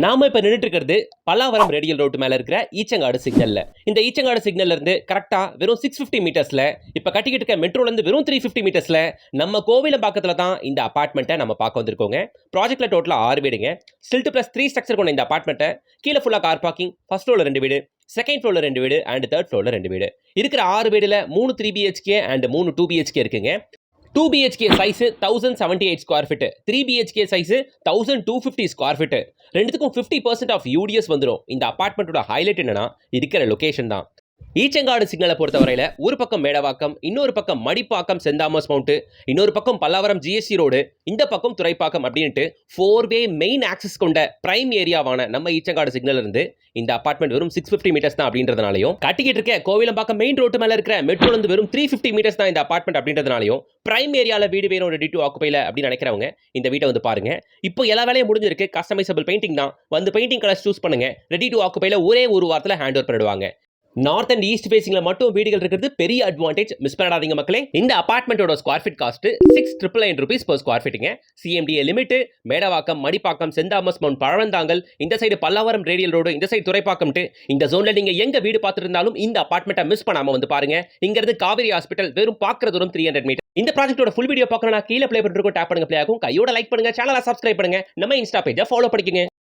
நாம இப்ப நின்றுட்டு இருக்கிறது பல்லாவரம் ரேடியல் ரோட்டு மேல இருக்கிற ஈச்சங்காடு சிக்னல்ல. இந்த ஈச்சங்காடு சிக்னல்ல இருந்து கரெக்டா வெறும் 650 மீட்டர்ஸ்ல இப்ப கட்டிக்கிட்டு இருக்க மெட்ரோல இருந்து வெறும் 350 மீட்டர்ஸ்ல நம்ம கோவிலம்பாக்கத்துல தான் இந்த அபார்ட்மெண்ட்டை நம்ம பார்க்க வந்திருக்கோங்க. ப்ராஜெக்ட்ல டோட்டலா 6 வீடுங்க. ஸ்டில்ட் பிளஸ் 3 ஸ்ட்ரக்சர் கொண்ட இந்த அபார்ட்மெண்ட்டை கீழே ஃபுல்லா கார் பார்க்கிங், ஃபர்ஸ்ட் ஃப்ளோர்ல 2 வீடு, செகண்ட் ஃப்ளோர்ல 2 வீடு அண்ட் தேர்ட் ஃப்ளோர்ல 2 வீடு. இருக்கிற 6 வீடுல 3 3 பிஹெச்கே அண்ட் 3 2 பிஹெச்கே இருக்குங்க. 2 BHK size 1078 square feet, 3 BHK size 1250 square feet. ரெண்டுத்துக்கும் 50% ஆஃப் யூடிஎஸ் வந்துடும். இந்த அபார்ட்மெண்ட்டோட ஹைலைட் என்னன்னா இருக்கிற லொகேஷன் தான். ஈச்சங்காடு சிக்னலை பொறுத்தவரையில ஒரு பக்கம் மேடவாக்கம், இன்னொரு பக்கம் மடிப்பாக்கம் சென்ட் தாமஸ் மவுண்ட், இன்னொரு பக்கம் பல்லாவரம் ஜிஎஸ்டி ரோடு, இந்த பக்கம் துறைப்பாக்கம் அப்படின்ட்டு 4-வே மெயின் ஆக்சஸ் கொண்ட பிரைம் ஏரியாவான நம்ம ஈச்சங்காடு சிக்னல் இருந்து இந்த அபார்ட்மெண்ட் வெறும் 650 மீட்டர்ஸ் தான் அப்படின்றதுனாலையும், கட்டிக்கிட்டு இருக்க கோவிலம்பாக்கம் மெயின் ரோட்டு மேல இருக்கிற மெட்ரோல இருந்து வெறும் 350 மீட்டர்ஸ் தான் இந்த அபார்ட்மெண்ட் அப்படின்றதுனாலையும் பிரைம் ஏரியால வீடு வேணும் ரெடி டு ஆக்குபைல அப்படின்னு நினைக்கிறவங்க இந்த வீட்டை வந்து பாருங்க. இப்போ எல்லா வேலையும் முடிஞ்சிருக்கு. கஸ்டமைசபிள் பெயிண்டிங் தான். வந்து பெயிண்டிங் கலர்ஸ் சூஸ் பண்ணுங்க. ரெடி டு ஆக்குபைல ஒரே ஒரு வாரத்தில் ஹேண்ட் ஓவர் பண்ணிடுவாங்க. நார்த் அண்ட் ஈஸ்ட் ஃபேசிங்ல மட்டும் வீடுகள் இருக்கிறது பெரிய அட்வான்டேஜ். மிஸ் பண்ணாதீங்க மக்களே. இந்த அபார்ட்மெண்ட்டோட square feet cost 6,999 rupees per square ஃபீட்டுங்க. சிஎம்டிஏ லிமிட், மேடவாக்கம், மடிப்பாக்கம், சென்ட் தாமஸ் மவுண்ட், பழவந்தாங்கல், இந்த சைடு பல்லாவரம் ரேடியல் ரோடு, இந்த சைடு துறைப்பாக்கம்ட்டு இந்த ஜோன்ல நீங்க எங்க வீடு பார்த்துட்டு இருந்தாலும் இந்த அபார்ட்மெண்ட்டை மிஸ் பண்ணாம வந்து பாருங்க. இங்க இருந்து காவேரி ஹாஸ்பிட்டல் வெறும் பார்க்குற தூரம் 300 மீட்டர். இந்த ப்ராஜெக்ட்டோட ஃபுல் வீடியோ பார்க்கணும்னா கீழே ப்ளே பண்ணிருக்கோம், டேப் பண்ணுங்க, ப்ளே ஆகும். கையோட லைக் பண்ணுங்க, சேனலை சப்ஸ்கிரைப் பண்ணுங்க, நம்ம இன்ஸ்டா பேஜை ஃபாலோ பண்ணிக்கங்க.